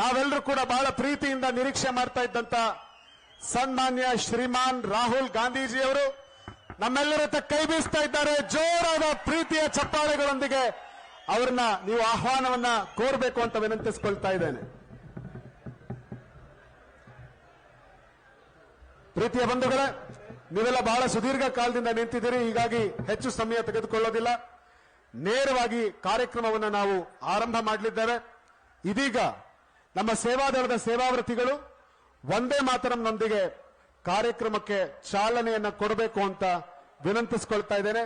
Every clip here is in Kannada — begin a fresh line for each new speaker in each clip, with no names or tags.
ನಾವೆಲ್ಲರೂ ಕೂಡ ಬಹಳ ಪ್ರೀತಿಯಿಂದ ನಿರೀಕ್ಷೆ ಮಾಡ್ತಾ ಇದ್ದಂತ ಸನ್ಮಾನ್ಯ ಶ್ರೀಮಾನ್ ರಾಹುಲ್ ಗಾಂಧೀಜಿಯವರು ನಮ್ಮೆಲ್ಲರ ಹತ್ರ ಕೈ ಬೀಸ್ತಾ ಇದ್ದಾರೆ. ಜೋರಾದ ಪ್ರೀತಿಯ ಚಪ್ಪಾಳೆಗಳೊಂದಿಗೆ ಅವರನ್ನ ನೀವು ಆಹ್ವಾನವನ್ನ ಕೋರಬೇಕು ಅಂತ ವಿನಂತಿಸಿಕೊಳ್ತಾ ಇದ್ದೇನೆ. ಪ್ರೀತಿಯ ಬಂಧುಗಳೇ, ನೀವೆಲ್ಲ ಬಹಳ ಸುದೀರ್ಘ ಕಾಲದಿಂದ ನಿಂತಿದ್ದೀರಿ, ಹೀಗಾಗಿ ಹೆಚ್ಚು ಸಮಯ ತೆಗೆದುಕೊಳ್ಳೋದಿಲ್ಲ. ನೇರವಾಗಿ ಕಾರ್ಯಕ್ರಮವನ್ನು ನಾವು ಆರಂಭ ಮಾಡಲಿದ್ದೇವೆ. ಇದೀಗ ನಮ್ಮ ಸೇವಾದಳದ ಸೇವಾವ್ರತಿಗಳು ವಂದೇ ಮಾತರಂನೊಂದಿಗೆ ಕಾರ್ಯಕ್ರಮಕ್ಕೆ ಚಾಲನೆಯನ್ನ ಕೊಡಬೇಕು ಅಂತ ವಿನಂತಿಸಿಕೊಳ್ತಾ ಇದ್ದೇನೆ.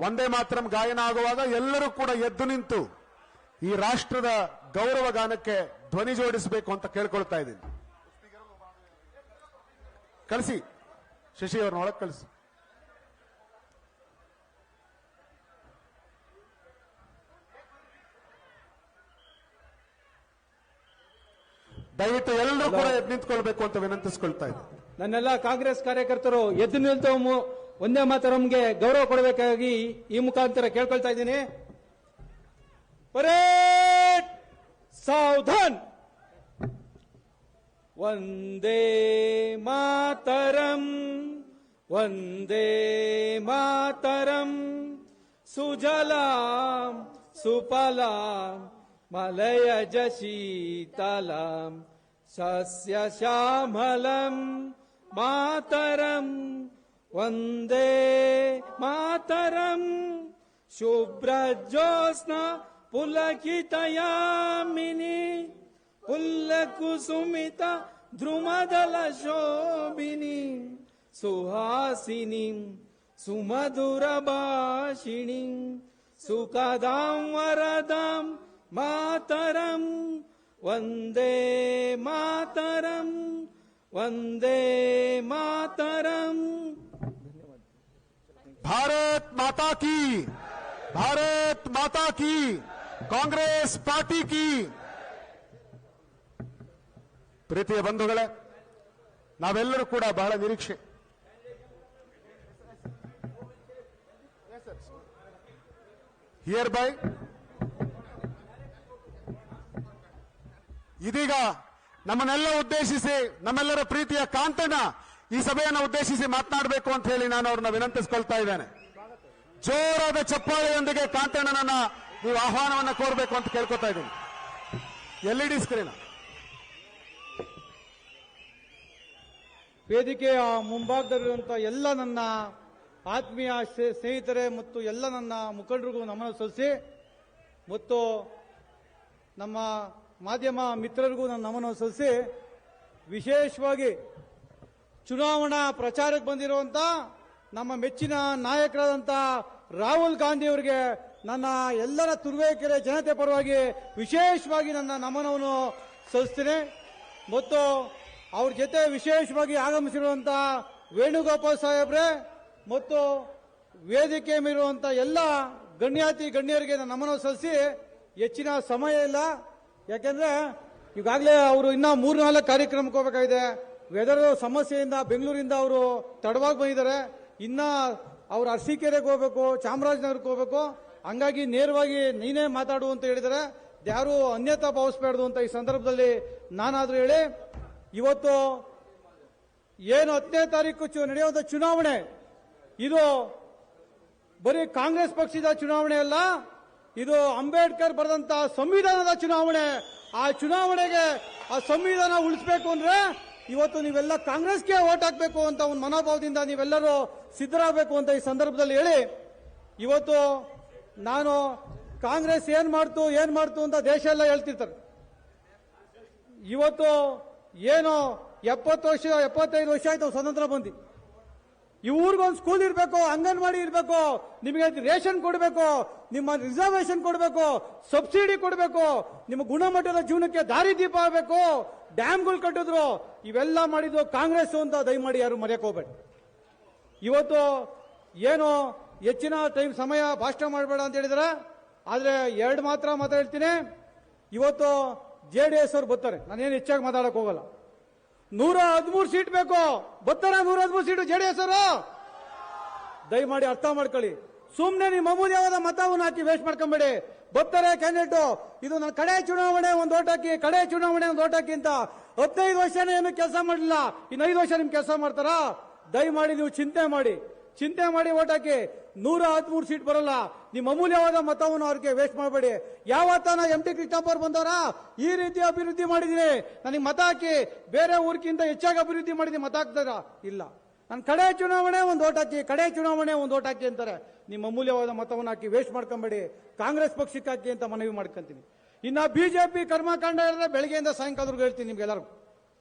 ವಂದೇ ಮಾತರಂ ಗಾಯನ ಆಗುವಾಗ ಎಲ್ಲರೂ ಕೂಡ ಎದ್ದು ನಿಂತು ಈ ರಾಷ್ಟ್ರದ ಗೌರವ ಗಾನಕ್ಕೆ ಧ್ವನಿ ಜೋಡಿಸಬೇಕು ಅಂತ ಕೇಳ್ಕೊಳ್ತಾ ಇದ್ದೀನಿ. ಕಳಿಸಿ, ಶಶಿ ಅವ್ರನ್ನ ಒಳಗೆ ಕಳಿಸಿ. ದಯವಿಟ್ಟು ಎಲ್ಲರೂ ಕೂಡ ಎದ್ದು ನಿಂತ್ಕೊಳ್ಬೇಕು ಅಂತ ವಿನಂತಿಸಿಕೊಳ್ತಾ ಇದ್ದೀನಿ.
ನನ್ನೆಲ್ಲ ಕಾಂಗ್ರೆಸ್ ಕಾರ್ಯಕರ್ತರು ಎದ್ದು ನಿಲ್ತು ಒಂದೇ ಮಾತರಂಗೆ ಗೌರವ ಕೊಡಬೇಕಾಗಿ ಈ ಮುಖಾಂತರ ಕೇಳ್ಕೊಳ್ತಾ ಇದ್ದೀನಿ. ಪರೇಡ್ ಸಾವಧಾನ್. ವಂದೇ ಮಾತರಂ, ವಂದೇ ಮಾತರಂ, ಸುಜಲಾಂ ಸುಫಲಾಂ ಮಲಯಜ ಶೀತಲಾಂ ಸಸ್ಯ ಶ್ಯಾಮಲಂ ಮಾತರಂ, ವಂದೇ ಮಾತರಂ. ಶುಭ್ರಜ್ಯೋತ್ಸ್ನ ಪುಲಕಿತಯಾಮಿನಿ ಪುಲ್ಲಕುಸುಮಿತ ಧ್ರುಮದಲ ಶೋಭಿನಿ ಸುಹಾಸಿನಿ ಸುಮಧುರ ಭಾಷಿಣಿ ಸುಖದಾಂ ವರದಾಂ ಮಾತರಂ, ವಂದೇ ಮಾತರಂ, ವಂದೇ ಮಾತರಂ.
भारत माता की, भारत माता की, कांग्रेस पार्टी की. ಪ್ರೀತಿಯ ಬಂಧುಗಳೇ, ನಾವೆಲ್ಲರೂ ಕೂಡ ಬಹಳ ನಿರೀಕ್ಷೆ ಹಿಯರ್ ಬೈ ಇದೀಗ ನಮ್ಮನ್ನೆಲ್ಲ ಉದ್ದೇಶಿಸಿ ನಮ್ಮೆಲ್ಲರ ಪ್ರೀತಿಯ ಕಾಂತಣ್ಣ ಈ ಸಭೆಯನ್ನು ಉದ್ದೇಶಿಸಿ ಮಾತನಾಡಬೇಕು ಅಂತ ಹೇಳಿ ನಾನು ಅವ್ರನ್ನ ವಿನಂತಿಸಿಕೊಳ್ತಾ ಇದ್ದೇನೆ. ಜೋರಾದ ಚಪ್ಪಾಳೆಯೊಂದಿಗೆ ಕಾಂತಣ್ಣನನ್ನ ನೀವು ಆಹ್ವಾನವನ್ನ ಕೋರಬೇಕು ಅಂತ ಕೇಳ್ಕೊತಾ ಇದ್ದೀನಿ. LED screen.
ವೇದಿಕೆಯ ಮುಂಭಾಗದಲ್ಲಿರುವಂತಹ ಎಲ್ಲ ನನ್ನ ಆತ್ಮೀಯ ಸ್ನೇಹಿತರೆ ಮತ್ತು ಎಲ್ಲ ನನ್ನ ಮುಖಂಡರಿಗೂ ನಮನ ಸಲ್ಲಿಸಿ ಮತ್ತು ನಮ್ಮ ಮಾಧ್ಯಮ ಮಿತ್ರರಿಗೂ ನನ್ನ ನಮನ ಸಲ್ಲಿಸಿ, ವಿಶೇಷವಾಗಿ ಚುನಾವಣಾ ಪ್ರಚಾರಕ್ಕೆ ಬಂದಿರುವಂತ ನಮ್ಮ ಮೆಚ್ಚಿನ ನಾಯಕರಾದಂಥ ರಾಹುಲ್ ಗಾಂಧಿ ಅವರಿಗೆ ನನ್ನ ಎಲ್ಲರ ತುರುವೇಕೆರೆ ಜನತೆ ಪರವಾಗಿ ವಿಶೇಷವಾಗಿ ನನ್ನ ನಮನವನ್ನು ಸಲ್ಲಿಸ್ತೇನೆ. ಮತ್ತು ಅವ್ರ ಜೊತೆ ವಿಶೇಷವಾಗಿ ಆಗಮಿಸಿರುವಂಥ ವೇಣುಗೋಪಾಲ್ ಸಾಹೇಬ್ರೆ ಮತ್ತು ವೇದಿಕೆ ಮೇಲಿರುವಂಥ ಎಲ್ಲ ಗಣ್ಯಾತಿ ಗಣ್ಯರಿಗೆ ನಾನು ನಮನ ಸಲ್ಲಿಸಿ, ಹೆಚ್ಚಿನ ಸಮಯ ಇಲ್ಲ, ಯಾಕೆಂದ್ರೆ ಈಗಾಗಲೇ ಅವರು ಇನ್ನೂ 3-4 ಕಾರ್ಯಕ್ರಮಕ್ಕೆ ಹೋಗಬೇಕಾಗಿದೆ. ವೆದರ್ ಸಮಸ್ಯೆಯಿಂದ ಬೆಂಗಳೂರಿಂದ ಅವರು ತಡವಾಗಿ ಬಂದಿದ್ದಾರೆ. ಇನ್ನ ಅವರು ಅರಸೀಕೆರೆಗೆ ಹೋಗಬೇಕು, ಚಾಮರಾಜನಗರಕ್ಕೆ ಹೋಗಬೇಕು. ಹಂಗಾಗಿ ನೇರವಾಗಿ ನೀನೇ ಮಾತಾಡು ಅಂತ ಹೇಳಿದರೆ ಯಾರು ಅನ್ಯತಾ ಭಾವಿಸಬಾರ್ದು ಅಂತ ಈ ಸಂದರ್ಭದಲ್ಲಿ ನಾನಾದ್ರೂ ಹೇಳಿ, ಇವತ್ತು ಏನು 10ನೇ ತಾರೀಕು ನಡೆಯುವಂಥ ಚುನಾವಣೆ, ಇದು ಬರೀ ಕಾಂಗ್ರೆಸ್ ಪಕ್ಷದ ಚುನಾವಣೆ ಅಲ್ಲ, ಇದು ಅಂಬೇಡ್ಕರ್ ಬರೆದಂತ ಸಂವಿಧಾನದ ಚುನಾವಣೆ. ಆ ಚುನಾವಣೆಗೆ ಆ ಸಂವಿಧಾನ ಉಳಿಸಬೇಕು ಅಂದ್ರೆ ಇವತ್ತು ನೀವೆಲ್ಲ ಕಾಂಗ್ರೆಸ್ಗೆ ವೋಟ್ ಹಾಕಬೇಕು ಅಂತ ಒಂದು ಮನೋಭಾವದಿಂದ ನೀವೆಲ್ಲರೂ ಸಿದ್ಧರಾಗಬೇಕು ಅಂತ ಈ ಸಂದರ್ಭದಲ್ಲಿ ಹೇಳಿ, ಇವತ್ತು ನಾನು ಕಾಂಗ್ರೆಸ್ ಏನ್ ಮಾಡ್ತು ಅಂತ ದೇಶ ಎಲ್ಲ ಹೇಳ್ತಿರ್ತಾರೆ. ಇವತ್ತು ಏನು 75 ವರ್ಷ ಆಯ್ತು ಸ್ವತಂತ್ರ ಬಂದು. ಈ ಊರಿಗೊಂದು ಸ್ಕೂಲ್ ಇರಬೇಕು, ಅಂಗನವಾಡಿ ಇರಬೇಕು, ನಿಮಗೆ ರೇಷನ್ ಕೊಡಬೇಕು, ನಿಮ್ಮ ರಿಸರ್ವೇಶನ್ ಕೊಡಬೇಕು, ಸಬ್ಸಿಡಿ ಕೊಡಬೇಕು, ನಿಮ್ಮ ಗುಣಮಟ್ಟದ ಜೀವನಕ್ಕೆ ದಾರಿದೀಪ ಆಗಬೇಕು, ಡ್ಯಾಮ್ಗಳು ಕಟ್ಟಿದ್ರು. ಇವೆಲ್ಲ ಮಾಡಿದ್ದು ಕಾಂಗ್ರೆಸ್ ಅಂತ ದಯಮಾಡಿ ಯಾರು ಮರೆಯಕ್ಕೆ ಹೋಗ್ಬೇಡಿ. ಇವತ್ತು ಏನು ಹೆಚ್ಚಿನ ಸಮಯ ಭಾಷಣ ಮಾಡಬೇಡ ಅಂತ ಹೇಳಿದಾರೆ, ಆದ್ರೆ 2 ಮಾತ್ರ ಮಾತಾಡ್ತೀನಿ. ಇವತ್ತು JDS ಅವ್ರು ಬರ್ತಾರೆ, ನಾನೇನು ಹೆಚ್ಚಾಗಿ ಮಾತಾಡಕ್ ಹೋಗಲ್ಲ. 113 ಸೀಟ್ ಬೇಕು, ಬರ್ತಾರೆ 113 ಸೀಟು JDS ಅವರು. ದಯಮಾಡಿ ಅರ್ಥ ಮಾಡ್ಕೊಳ್ಳಿ. ಸುಮ್ಮನೆ ನೀವು ಮಮೂಲ್ಯವಾದ ಮತವನ್ನು ಹಾಕಿ ವೇಸ್ಟ್ ಮಾಡ್ಕೊಂಬೇಡಿ. ಬರ್ತಾರೆ ಕ್ಯಾಂಡಿಡೇಟ್, ಇದು ನನ್ನ ಕಡೆ ಚುನಾವಣೆ ಒಂದು ಓಟ್ ಹಾಕಿ, ಕಡೆ ಚುನಾವಣೆ ಒಂದು ಓಟ್ ಹಾಕಿ ಅಂತ 15 ವರ್ಷನೇ ಏನು ಕೆಲಸ ಮಾಡಲಿಲ್ಲ, ಇನ್ನು 5 ವರ್ಷ ನಿಮ್ ಕೆಲಸ ಮಾಡ್ತಾರಾ? ದಯಮಾಡಿ ನೀವು ಚಿಂತೆ ಮಾಡಿ ಓಟ್ ಹಾಕಿ. 113 ಸೀಟ್ ಬರಲ್ಲ. ನಿಮ್ಮ ಅಮೂಲ್ಯವಾದ ಮತವನ್ನು ಅವ್ರಿಗೆ ವೇಸ್ಟ್ ಮಾಡಬೇಡಿ. ಯಾವತ್ತಾನ MT ಕೃಷ್ಣಪ್ಪ ಅವ್ರು ಬಂದವರ ಈ ರೀತಿ ಅಭಿವೃದ್ಧಿ ಮಾಡಿದೀನಿ, ನನಗೆ ಮತ ಹಾಕಿ, ಬೇರೆ ಊರಿಗಿಂತ ಹೆಚ್ಚಾಗಿ ಅಭಿವೃದ್ಧಿ ಮಾಡಿದೀನಿ, ಮತ ಹಾಕ್ತಾರ? ಇಲ್ಲ. ನಾನು ಕಡೆ ಚುನಾವಣೆ ಒಂದು ಓಟ್ ಹಾಕಿ, ಕಡೆ ಚುನಾವಣೆ ಒಂದು ಓಟ್ ಹಾಕಿ ಅಂತಾರೆ. ನಿಮ್ಮ ಅಮೂಲ್ಯವಾದ ಮತವನ್ನು ಹಾಕಿ ವೇಸ್ಟ್ ಮಾಡ್ಕೊಂಬೇಡಿ, ಕಾಂಗ್ರೆಸ್ ಪಕ್ಷಕ್ಕೆ ಹಾಕಿ ಅಂತ ಮನವಿ ಮಾಡ್ಕೊಂತೀನಿ. ಇನ್ನ ಬಿಜೆಪಿ ಕರ್ಮಕಾಂಡ ಹೇಳಿದ್ರೆ ಬೆಳಗ್ಗೆಯಿಂದ ಸಾಯಂಕಾಲವರೆಗೂ ಹೇಳ್ತೀನಿ ನಿಮ್ಗೆಲ್ಲರಿಗೂ.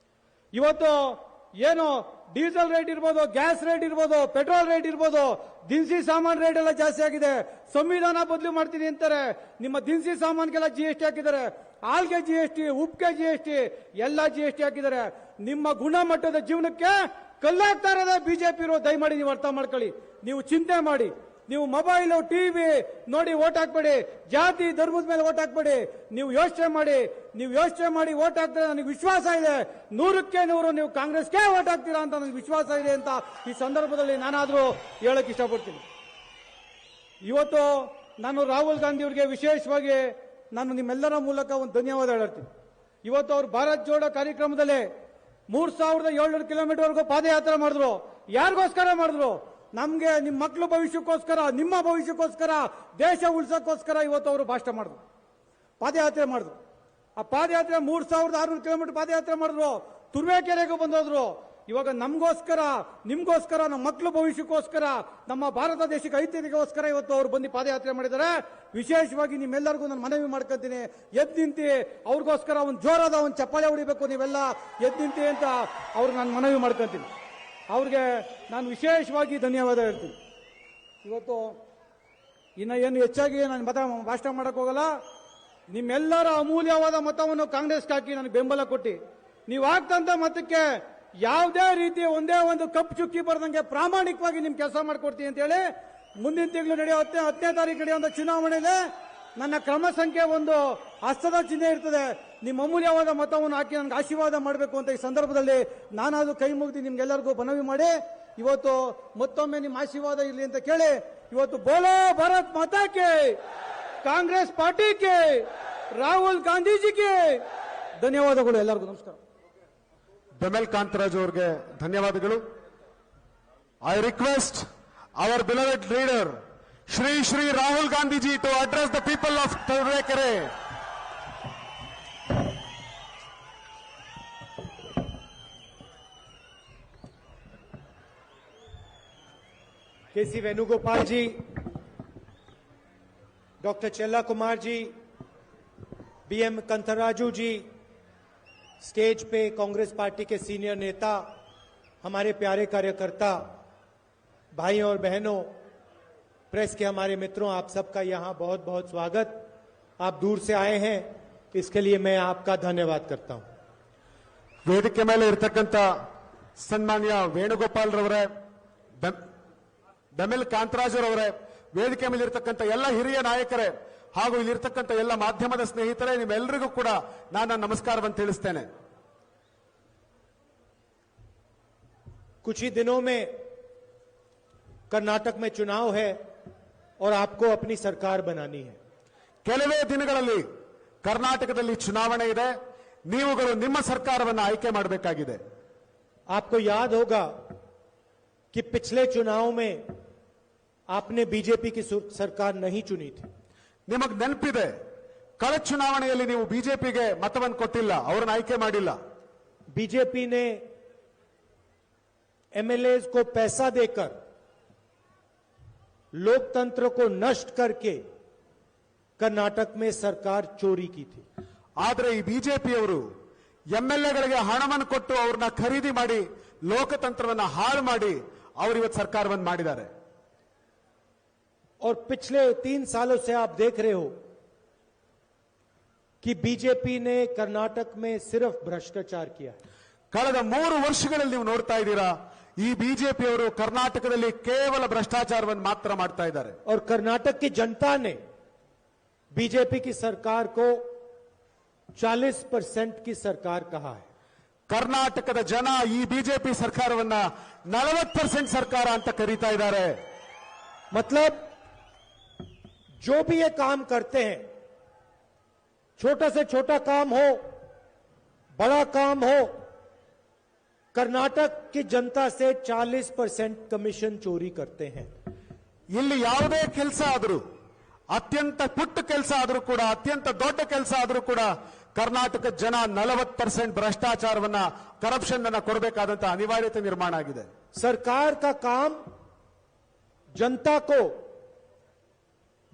ಇವತ್ತು ಏನು ಡೀಸೆಲ್ ರೇಟ್ ಇರ್ಬೋದು, ಗ್ಯಾಸ್ ರೇಟ್ ಇರ್ಬೋದು, ಪೆಟ್ರೋಲ್ ರೇಟ್ ಇರ್ಬೋದು, ದಿನಸಿ ಸಾಮಾನು ರೇಟ್ ಎಲ್ಲ ಜಾಸ್ತಿ ಆಗಿದೆ. ಸಂವಿಧಾನ ಬದಲು ಮಾಡ್ತೀನಿ ಅಂತಾರೆ. ನಿಮ್ಮ ದಿನಸಿ ಸಾಮಾನಿಗೆಲ್ಲ GST ಹಾಕಿದ್ದಾರೆ, ಹಾಲ್ಗೆ GST, ಉಪ್ಪಿಗೆ GST, ಎಲ್ಲ GST ಹಾಕಿದ್ದಾರೆ. ನಿಮ್ಮ ಗುಣಮಟ್ಟದ ಜೀವನಕ್ಕೆ ಕಲ್ಲಾಗ್ತಾ ಇರೋದೇ ಬಿಜೆಪಿ ಇರೋ. ದಯಮಾಡಿ ನೀವು ಅರ್ಥ ಮಾಡ್ಕೊಳ್ಳಿ. ನೀವು ಚಿಂತೆ ಮಾಡಿ, ನೀವು ಮೊಬೈಲು ಟಿವಿ ನೋಡಿ ಓಟ್ ಹಾಕ್ಬೇಡಿ, ಜಾತಿ ಧರ್ಮದ ಮೇಲೆ ಓಟ್ ಹಾಕ್ಬೇಡಿ. ನೀವು ಯೋಚನೆ ಮಾಡಿ ಓಟ್ ಹಾಕ್ತಾರೆ. ನನಗೆ ವಿಶ್ವಾಸ ಇದೆ 100ಕ್ಕೆ 100 ನೀವು ಕಾಂಗ್ರೆಸ್ಗೆ ಓಟ್ ಹಾಕ್ತೀರಾ ಅಂತ ನನಗೆ ವಿಶ್ವಾಸ ಇದೆ ಅಂತ ಈ ಸಂದರ್ಭದಲ್ಲಿ ನಾನಾದ್ರೂ ಹೇಳಕ್ ಇಷ್ಟಪಡ್ತೀನಿ. ಇವತ್ತು ನಾನು ರಾಹುಲ್ ಗಾಂಧಿ ಅವರಿಗೆ ವಿಶೇಷವಾಗಿ ನಾನು ನಿಮ್ಮೆಲ್ಲರ ಮೂಲಕ ಒಂದು ಧನ್ಯವಾದ ಹೇಳ್ತೀನಿ. ಇವತ್ತು ಅವರು ಭಾರತ್ ಜೋಡೋ ಕಾರ್ಯಕ್ರಮದಲ್ಲಿ 3700 ಕಿಲೋಮೀಟರ್ವರೆಗೂ ಪಾದಯಾತ್ರೆ ಮಾಡಿದ್ರು. ಯಾರಿಗೋಸ್ಕರ ಮಾಡಿದ್ರು? ನಮ್ಗೆ ನಿಮ್ಮ ಮಕ್ಕಳ ಭವಿಷ್ಯಕ್ಕೋಸ್ಕರ, ನಿಮ್ಮ ಭವಿಷ್ಯಕ್ಕೋಸ್ಕರ, ದೇಶ ಉಳಿಸೋಕ್ಕೋಸ್ಕರ ಇವತ್ತು ಅವರು ಭಾಷಣ ಮಾಡಿದ್ರು, ಪಾದಯಾತ್ರೆ ಮಾಡಿದ್ರು. ಆ ಪಾದಯಾತ್ರೆ 3600 ಕಿಲೋಮೀಟರ್ ಪಾದಯಾತ್ರೆ ಮಾಡಿದ್ರು. ತುರುವೇಕೆರೆಗೂ ಬಂದೋದ್ರು. ಇವಾಗ ನಮಗೋಸ್ಕರ, ನಿಮ್ಗೋಸ್ಕರ, ನಮ್ಮ ಮಕ್ಕಳ ಭವಿಷ್ಯಕ್ಕೋಸ್ಕರ, ನಮ್ಮ ಭಾರತ ದೇಶಕ್ಕೆ ಐತಿಹ್ಯಕ್ಕೋಸ್ಕರ ಇವತ್ತು ಅವರು ಬಂದು ಪಾದಯಾತ್ರೆ ಮಾಡಿದ್ದಾರೆ. ವಿಶೇಷವಾಗಿ ನಿಮ್ಮೆಲ್ಲರಿಗೂ ನಾನು ಮನವಿ ಮಾಡ್ಕೊಂತೀನಿ, ಎದ್ದು ನಿಂತಿ ಅವ್ರಿಗೋಸ್ಕರ ಒಂದು ಜೋರಾದ ಒಂದು ಚಪ್ಪಾಳೆ ಹೊಡಿಬೇಕು. ನೀವೆಲ್ಲ ಎದ್ದು ನಿಂತಿ ಅಂತ ಅವ್ರಿಗೆ ನಾನು ಮನವಿ ಮಾಡ್ಕೊಂತೀನಿ. ಅವ್ರಿಗೆ ನಾನು ವಿಶೇಷವಾಗಿ ಧನ್ಯವಾದ ಹೇಳ್ತೀನಿ. ಇವತ್ತು ಇನ್ನು ಏನು ಹೆಚ್ಚಾಗಿ ನಾನು ಭಾಷಣ ಮಾಡಕ್ ಹೋಗಲ್ಲ. ನಿಮ್ಮೆಲ್ಲರ ಅಮೂಲ್ಯವಾದ ಮತವನ್ನು ಕಾಂಗ್ರೆಸ್ಗೆ ಹಾಕಿ ನನಗೆ ಬೆಂಬಲ ಕೊಟ್ಟು, ನೀವು ಹಾಕ್ತಂತ ಮತಕ್ಕೆ ಯಾವುದೇ ರೀತಿ ಒಂದೇ ಒಂದು ಕಪ್ಪು ಚುಕ್ಕಿ ಬರದಂಗೆ ಪ್ರಾಮಾಣಿಕವಾಗಿ ನಿಮ್ ಕೆಲಸ ಮಾಡ್ಕೊಡ್ತೀನಿ ಅಂತ ಹೇಳಿ ಮುಂದಿನ ತಿಂಗಳು ನಡೆಯೋ 10ನೇ ತಾರೀಕು ನಡೆಯುವಂತ ಚುನಾವಣೆಯಲ್ಲಿ ನನ್ನ ಕ್ರಮ ಸಂಖ್ಯೆ ಒಂದು ಹಸ್ತದ ಚಿಹ್ನೆ ಇರ್ತದೆ. ನಿಮ್ಮ ಅಮೂಲ್ಯವಾದ ಮತವನ್ನು ಹಾಕಿ ನನಗೆ ಆಶೀರ್ವಾದ ಮಾಡಬೇಕು ಅಂತ ಈ ಸಂದರ್ಭದಲ್ಲಿ ನಾನಾದ್ರೂ ಕೈ ಮುಗಿದು ನಿಮ್ಗೆಲ್ಲರಿಗೂ ಮನವಿ ಮಾಡಿ ಇವತ್ತು ಮತ್ತೊಮ್ಮೆ ನಿಮ್ಮ ಆಶೀರ್ವಾದ ಇರಲಿ ಅಂತ ಕೇಳಿ ಇವತ್ತು ಬೋಲೋ ಭಾರತ್ ಮಾತಾ ಕೇ, ಕಾಂಗ್ರೆಸ್ ಪಾರ್ಟಿಗೆ, ರಾಹುಲ್ ಗಾಂಧೀಜಿಗೆ ಧನ್ಯವಾದಗಳು. ಎಲ್ಲರಿಗೂ ನಮಸ್ಕಾರ.
ಬೆಮೆಲ್ ಕಾಂತರಾಜ್ ಅವರಿಗೆ ಧನ್ಯವಾದಗಳು. I request our beloved leader Shri Rahul Gandhiji to address the people of Turuvekere.
KC Venugopal ji, doctor Chella Kumar ji, BM Kantharaju ji, stage पे कांग्रेस पार्टी के सीनियर नेता, हमारे प्यारे कार्यकर्ता, भाइयों और बहनों, प्रेस के हमारे मित्रों, आप सबका यहां बहुत बहुत स्वागत। आप दूर से आए हैं, इसके लिए मैं आपका धन्यवाद करता हूं।
ವೇದಿಕೆ ಮೇಲೆ ಇರತಕ್ಕಂತ ಸನ್ಮಾನ್ಯ ವೇಣುಗೋಪಾಲ್ ರವರೇ, ಬೆಮೆಲ್ ಕಾಂತರಾಜ್ ಅವರೇ, ವೇದಿಕೆ ಮೇಲೆ ಇರತಕ್ಕಂತ ಎಲ್ಲ ಹಿರಿಯ ನಾಯಕರೇ ಹಾಗೂ ಇಲ್ಲಿರ್ತಕ್ಕಂಥ ಎಲ್ಲ ಮಾಧ್ಯಮದ ಸ್ನೇಹಿತರೇ, ನಿಮ್ಮೆಲ್ಲರಿಗೂ ಕೂಡ ನಾನು ನಮಸ್ಕಾರವನ್ನು ತಿಳಿಸ್ತೇನೆ.
कुछ ही दिनों में कर्नाटक में चुनाव है और आपको अपनी सरकार बनानी है।
ಕೆಲವೇ ದಿನಗಳಲ್ಲಿ ಕರ್ನಾಟಕದಲ್ಲಿ ಚುನಾವಣೆ ಇದೆ, ನೀವುಗಳು ನಿಮ್ಮ ಸರ್ಕಾರವನ್ನು ಆಯ್ಕೆ ಮಾಡಬೇಕಾಗಿದೆ.
आपको याद होगा कि पिछले चुनाव में आपने बीजेपी की सरकार नहीं चुनी थी।
ನಿಮಗೆ ನೆನಪಿದೆ, ಕಳೆದ ಚುನಾವಣೆಯಲ್ಲಿ ನೀವು ಬಿಜೆಪಿಗೆ ಮತವನ್ನು ಕೊಟ್ಟಿಲ್ಲ, ಅವರನ್ನು ಆಯ್ಕೆ ಮಾಡಿಲ್ಲ.
बीजेपी ने एमएलए को पैसा देकर लोकतंत्र को नष्ट करके कर्नाटक में सरकार चोरी की थी।
ಆದರೆ ಈ ಬಿಜೆಪಿಯವರು ಎಂಎಲ್ಎಗಳಿಗೆ ಹಣವನ್ನು ಕೊಟ್ಟು ಅವ್ರನ್ನ ಖರೀದಿ ಮಾಡಿ ಲೋಕತಂತ್ರವನ್ನು ಹಾಳು ಮಾಡಿ ಅವರು ಇವತ್ತು ಸರ್ಕಾರವನ್ನು ಮಾಡಿದ್ದಾರೆ.
और पिछले 3 सालों से आप देख रहे हो कि बीजेपी ने कर्नाटक में सिर्फ भ्रष्टाचार किया है।
ಕಳೆದ 3 ವರ್ಷಗಳಲ್ಲಿ ನೀವು ನೋಡ್ತಾ ಇದ್ದೀರಾ, ಈ ಬಿಜೆಪಿಯವರು ಕರ್ನಾಟಕದಲ್ಲಿ ಕೇವಲ ಭ್ರಷ್ಟಾಚಾರವನ್ನು ಮಾತ್ರ ಮಾಡ್ತಾ ಇದ್ದಾರೆ.
और कर्नाटक की जनता ने बीजेपी की सरकार को 40% की सरकार कहा है।
ಕರ್ನಾಟಕದ ಜನ ಈ ಬಿಜೆಪಿ ಸರ್ಕಾರವನ್ನ 40% ಸರ್ಕಾರ ಅಂತ ಕರೀತಾ ಇದ್ದಾರೆ.
मतलब जो भी ये काम करते हैं छोटा से छोटा काम हो, बड़ा काम हो, कर्नाटक की जनता से 40% कमीशन चोरी करते हैं।
ಇಲ್ಲಿ ಯಾವುದೇ ಕೆಲಸ ಆದರೂ, ಅತ್ಯಂತ ಪುಟ್ಟ ಕೆಲಸ ಆದರೂ ಕೂಡ, ಅತ್ಯಂತ ದೊಡ್ಡ ಕೆಲಸ ಆದರೂ ಕೂಡ ಕರ್ನಾಟಕ ಜನ 40% ಭ್ರಷ್ಟಾಚಾರವನ್ನ, ಕರಪ್ಷನ್ ಅನ್ನ ಕೊಡಬೇಕಾದಂತ ಅನಿವಾರ್ಯತೆ ನಿರ್ಮಾಣ ಆಗಿದೆ.
सरकार का काम जनता को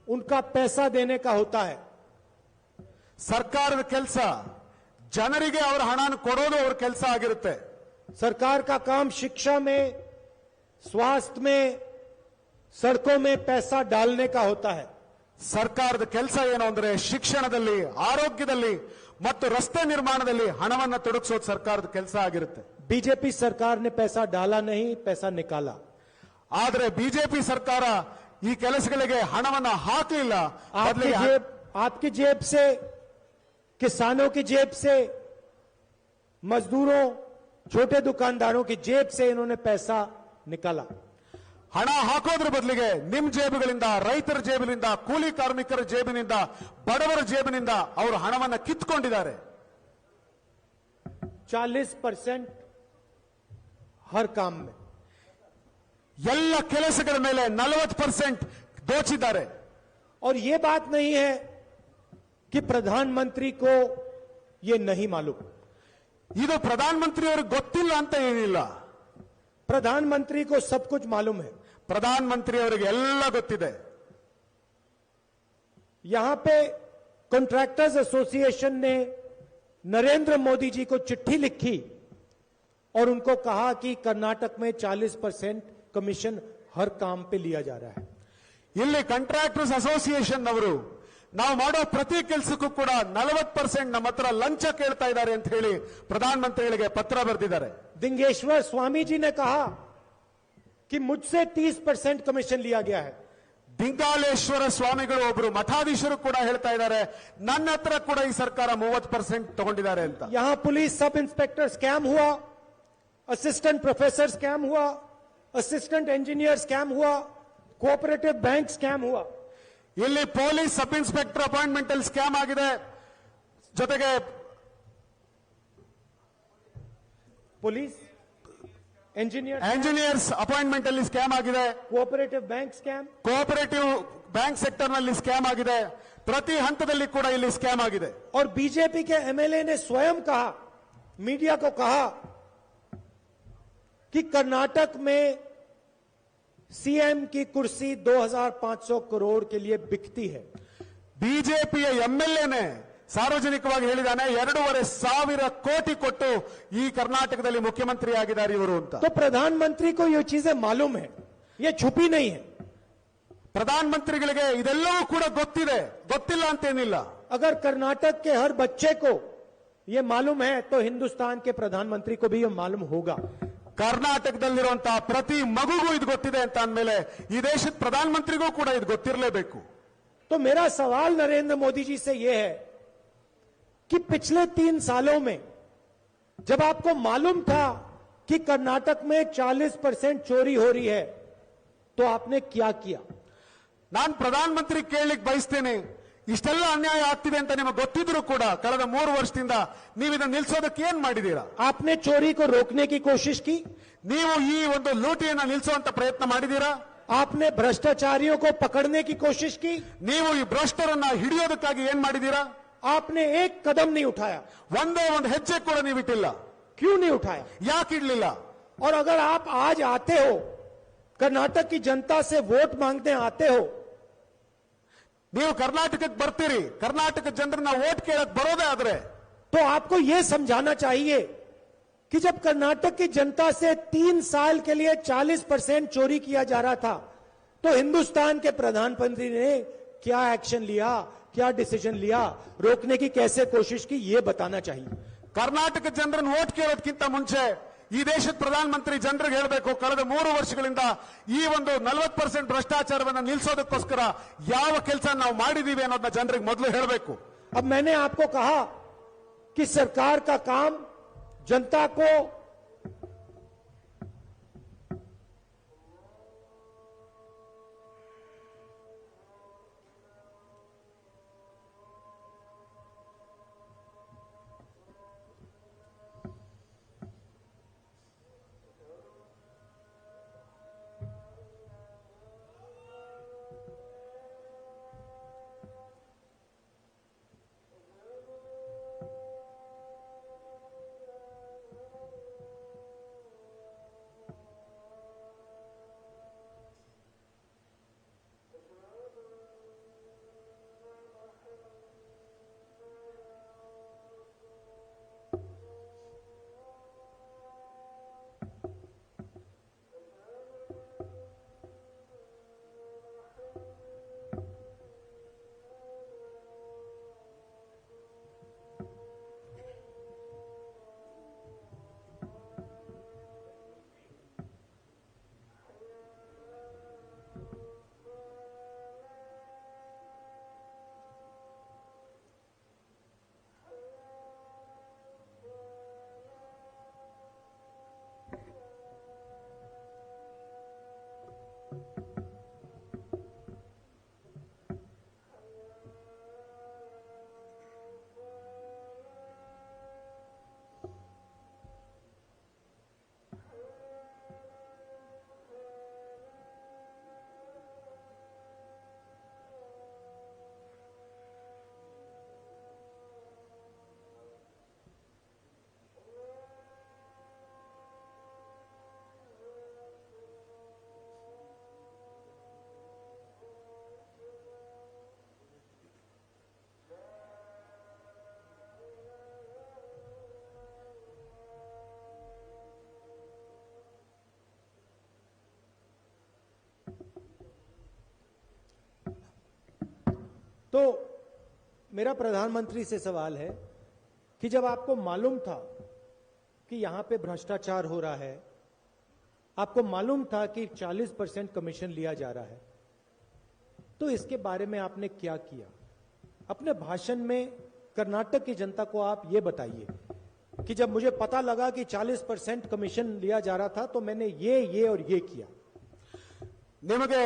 उनका पैसा देने का होता है।
ಸರ್ಕಾರದ ಕೆಲಸ ಜನರಿಗೆ ಅವರ ಹಣನ ಕೊಡೋದು ಅವರ ಕೆಲಸ ಆಗಿರುತ್ತೆ.
सरकार का काम शिक्षा में, स्वास्थ्य में, सड़कों में पैसा डालने का होता है।
ಸರ್ಕಾರದ ಕೆಲಸ ಏನು ಅಂದ್ರೆ ಶಿಕ್ಷಣದಲ್ಲಿ, ಆರೋಗ್ಯದಲ್ಲಿ ಮತ್ತು ರಸ್ತೆ ನಿರ್ಮಾಣದಲ್ಲಿ ಹಣವನ್ನು ತೊಡಗಿಸೋದು ಸರ್ಕಾರದ ಕೆಲಸ ಆಗಿರುತ್ತೆ.
बीजेपी सरकार ने पैसा डाला नहीं, पैसा निकाला।
ಆದರೆ ಬಿಜೆಪಿ ಸರ್ಕಾರ ಈ ಕೆಲಸಗಳಿಗೆ ಹಣವನ್ನು ಹಾಕಲಿಲ್ಲ.
आपकी जेब से, किसानों की जेब से, मजदूरों, छोटे दुकानदारों की जेब से इन्होंने पैसा निकाला।
ಹಣ ಹಾಕೋದ್ರ ಬದಲಿಗೆ ನಿಮ್ ಜೇಬುಗಳಿಂದ, ರೈತರ ಜೇಬಿನಿಂದ, ಕೂಲಿ ಕಾರ್ಮಿಕರ ಜೇಬಿನಿಂದ, ಬಡವರ ಜೇಬಿನಿಂದ ಅವರು ಹಣವನ್ನು ಕಿತ್ಕೊಂಡಿದ್ದಾರೆ.
40% हर काम में,
ಎಲ್ಲ ಕೆಲಸಗಳ ಮೇಲೆ 40% ದೋಚಿದ್ದಾರೆ.
और ये बात नहीं है कि प्रधानमंत्री को ये नहीं मालूम।
ಇದು ಪ್ರಧಾನಮಂತ್ರಿ ಅವರಿಗೆ ಗೊತ್ತಿಲ್ಲ ಅಂತ ಏನಿಲ್ಲ.
प्रधानमंत्री को सब कुछ मालूम है।
ಪ್ರಧಾನಮಂತ್ರಿ ಅವರಿಗೆ ಎಲ್ಲ ಗೊತ್ತಿದೆ.
यहां पे कॉन्ट्रैक्टर्स एसोसिएशन ने नरेंद्र मोदी जी को चिट्ठी लिखी और उनको कहा कि कर्नाटक में 40% कमीशन हर काम पे लिया जा रहा है।
ಇಲ್ಲಿ ಕಾಂಟ್ರಾಕ್ಟರ್ಸ್ ಅಸೋಸಿಯೇಷನ್ ಅವರು ನಾವು ಮಾಡೋ ಪ್ರತಿ ಕೆಲಸಕ್ಕೂ ಕೂಡ 40% ನಮ್ಮ ಹತ್ರ ಲಂಚ ಕೇಳ್ತಾ ಇದ್ದಾರೆ ಅಂತ ಹೇಳಿ ಪ್ರಧಾನಮಂತ್ರಿಗಳಿಗೆ ಪತ್ರ ಬರೆದಿದ್ದಾರೆ.
दिंगेश्वर स्वामी जी ने कहा कि मुझसे 30% कमीशन लिया गया है।
ದಿಂಗಾಲೇಶ್ವರ ಸ್ವಾಮಿಗಳು ಒಬ್ಬರು ಮಠಾಧೀಶರು ಕೂಡ ಹೇಳ್ತಾ ಇದ್ದಾರೆ, ನನ್ನ ಹತ್ರ ಕೂಡ ಈ ಸರ್ಕಾರ 30% ತಗೊಂಡಿದ್ದಾರೆ ಅಂತ.
यहां पुलिस सब इंस्पेक्टर स्कैम हुआ, असिस्टेंट प्रोफेसर स्कैम हुआ, असिस्टेंट इंजीनियर स्कैम हुआ, कोऑपरेटिव बैंक स्कैम हुआ।
ಇಲ್ಲಿ ಪೊಲೀಸ್ ಸಬ್ ಇನ್ಸ್ಪೆಕ್ಟರ್ ಅಪಾಯಿಂಟ್ಮೆಂಟ್ ಅಲ್ಲಿ ಸ್ಕ್ಯಾಮ್ ಆಗಿದೆ, ಜೊತೆಗೆ
पुलिस,
ಎಂಜಿನಿಯರ್ಸ್ ಅಪಾಯಿಂಟ್ಮೆಂಟ್ ಅಲ್ಲಿ ಸ್ಕ್ಯಾಮ್ ಆಗಿದೆ,
cooperative bank scam,
cooperative bank sector ನಲ್ಲಿ ಸ್ಕ್ಯಾಮ್ ಆಗಿದೆ. ಪ್ರತಿ ಹಂತದಲ್ಲಿ ಕೂಡ ಇಲ್ಲಿ ಸ್ಕ್ಯಾಮ್ ಆಗಿದೆ.
और बीजेपी के एमएलए ने स्वयं कहा, मीडिया को कहा कि कर्नाटक में सीएम की कुर्सी 2500 करोड़ के लिए बिकती है।
ಬಿಜೆಪಿಯ ಎಂಎಲ್ಎನೇ ಸಾರ್ವಜನಿಕವಾಗಿ ಹೇಳಿದಾನೆ, 2,500 ಕೋಟಿ ಕೊಟ್ಟು ಈ ಕರ್ನಾಟಕದಲ್ಲಿ ಮುಖ್ಯಮಂತ್ರಿ ಆಗಿದ್ದಾರೆ ಇವರು ಅಂತ.
तो प्रधानमंत्री को ये चीजें मालूम है, ये छुपी नहीं है।
ಪ್ರಧಾನಮಂತ್ರಿಗಳಿಗೆ ಇದೆಲ್ಲವೂ ಕೂಡ ಗೊತ್ತಿದೆ, ಗೊತ್ತಿಲ್ಲ ಅಂತೇನಿಲ್ಲ.
अगर कर्नाटक के हर बच्चे को ये मालूम है तो हिंदुस्तान के प्रधानमंत्री को भी ये मालूम होगा।
ಕರ್ನಾಟಕದಲ್ಲಿರುವಂತಹ ಪ್ರತಿ ಮಗುಗೂ ಇದು ಗೊತ್ತಿದೆ ಅಂತ ಅಂದಮೇಲೆ ಈ ದೇಶದ ಪ್ರಧಾನಮಂತ್ರಿಗೂ ಕೂಡ ಇದು ಗೊತ್ತಿರಲೇಬೇಕು.
तो मेरा सवाल नरेंद्र मोदी जी से यह है कि पिछले 3 सालों में जब आपको मालूम था कि कर्नाटक में 40% चोरी हो रही है तो आपने क्या किया?
ನಾನು ಪ್ರಧಾನಮಂತ್ರಿ ಕೇಳಲಿಕ್ಕೆ ಬಯಸ್ತೇನೆ, ಇಷ್ಟೆಲ್ಲ ಅನ್ಯಾಯ ಆಗ್ತಿದೆ ಅಂತ ನಿಮಗೆ ಗೊತ್ತಿದ್ರು ಕೂಡ ಕಳೆದ 3 ವರ್ಷದಿಂದ ನೀವು ಇದನ್ನು ನಿಲ್ಲಿಸೋದಕ್ಕೆ ಏನ್ ಮಾಡಿದೀರಾ?
आपने चोरी को रोकने की कोशिश की?
ನೀವು ಈ ಒಂದು ಲೂಟಿಯನ್ನ ನಿಲ್ಲಿಸುವಂತ ಪ್ರಯತ್ನ ಮಾಡಿದೀರಾ?
आपने भ्रष्टाचारियों को पकड़ने की कोशिश की?
ನೀವು ಈ ಭ್ರಷ್ಟರನ್ನ ಹಿಡಿಯೋದಕ್ಕಾಗಿ ಏನ್ ಮಾಡಿದೀರಾ?
आपने एक कदम नहीं उठाया।
ಒಂದೇ ಒಂದು ಹೆಜ್ಜೆ ಕೂಡ ನೀವು ಇಟ್ಟಿಲ್ಲ.
क्यों नहीं उठाया?
ಯಾಕೆ ಇಡ್ಲಿಲ್ಲ?
और अगर आप आज आते हो, कर्नाटक की जनता से वोट मांगने आते हो,
ನೀವು ಕರ್ನಾಟಕಕ್ಕೆ ಬರ್ತೀರಿ, ಕರ್ನಾಟಕ ಜನರನ್ನ ವೋಟ್ ಕೇಳಕ್ ಬರೋದೇ ಆದ್ರೆ
तो आपको यह समझाना चाहिए कि जब कर्नाटक की जनता से 3 साल के लिए 40% चोरी किया जा रहा था तो हिंदुस्तान के प्रधानमंत्री ने क्या एक्शन लिया, क्या डिसीजन लिया, रोकने की कैसे कोशिश की, यह बताना चाहिए।
ಕರ್ನಾಟಕ ಜನರನ್ನು ವೋಟ್ ಕೇಳೋದಕ್ಕಿಂತ ಮುಂಚೆ ಈ ದೇಶದ ಪ್ರಧಾನಮಂತ್ರಿ ಜನರಿಗೆ ಹೇಳಬೇಕು, ಕಳೆದ 3 ವರ್ಷಗಳಿಂದ ಈ ಒಂದು 40% ಭ್ರಷ್ಟಾಚಾರವನ್ನು ನಿಲ್ಲಿಸೋದಕ್ಕೋಸ್ಕರ ಯಾವ ಕೆಲಸ ನಾವು ಮಾಡಿದೀವಿ ಅನ್ನೋದನ್ನ ಜನರಿಗೆ ಮೊದಲು ಹೇಳಬೇಕು.
अब मैंने आपको कहा कि सरकार का काम जनता को तो मेरा प्रधानमंत्री से सवाल है कि जब आपको मालूम था कि यहां पे भ्रष्टाचार हो रहा है, आपको मालूम था कि 40% कमीशन लिया जा रहा है, तो इसके बारे में आपने क्या किया? अपने भाषण में कर्नाटक की जनता को आप ये बताइए कि जब मुझे पता लगा कि 40% कमीशन लिया जा रहा था तो मैंने ये और ये किया.
ನಿಮಗೆ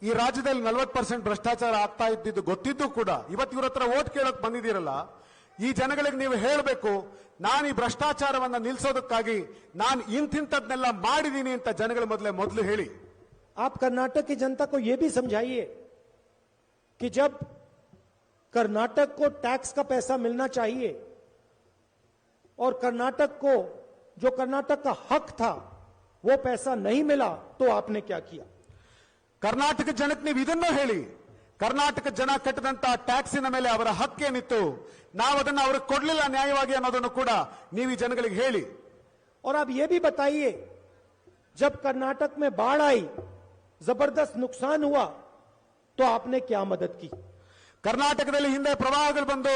ಈ ರಾಜ್ಯದಲ್ಲಿ 40% ಭ್ರಷ್ಟಾಚಾರ ಆಗ್ತಾ ಇದ್ದಿದ್ದು ಗೊತ್ತಿದ್ದು ಕೂಡ ಇವತ್ತು ಇವ್ರ ಹತ್ರ ಓಟ್ ಕೇಳಕ್ ಬಂದಿದ್ದೀರಲ್ಲ, ಈ ಜನಗಳಿಗೆ ನೀವು ಹೇಳಬೇಕು, ನಾನು ಈ ಭ್ರಷ್ಟಾಚಾರವನ್ನ ನಿಲ್ಲಿಸೋದಕ್ಕಾಗಿ ನಾನು ಇಂತಿಂತದ್ನೆಲ್ಲ ಮಾಡಿದೀನಿ ಅಂತ ಜನಗಳ ಮೊದಲು ಹೇಳಿ.
आप कर्नाटक की जनता को यह भी समझाइए कि जब कर्नाटक को टैक्स का पैसा मिलना चाहिए और कर्नाटक को जो कर्नाटक का हक था वो पैसा नहीं मिला तो आपने क्या किया?
ಕರ್ನಾಟಕ ಜನಕ್ಕೆ ನೀವು ಇದನ್ನು ಹೇಳಿ, ಕರ್ನಾಟಕ ಜನ ಕಟ್ಟಿದಂತ ಟ್ಯಾಕ್ಸಿನ ಮೇಲೆ ಅವರ ಹಕ್ಕೇನಿತ್ತು, ನಾವು ಅದನ್ನು ಅವ್ರಿಗೆ ಕೊಡ್ಲಿಲ್ಲ ನ್ಯಾಯವಾಗಿ ಅನ್ನೋದನ್ನು ಕೂಡ ನೀವು ಈ ಜನಗಳಿಗೆ ಹೇಳಿ.
और आप ये भी बताइए जब कर्नाटक में बाढ़ आई, जबरदस्त नुकसान हुआ, तो आपने क्या मदद की?
ಕರ್ನಾಟಕದಲ್ಲಿ ಹಿಂದೆ ಪ್ರವಾಹಗಳು ಬಂದು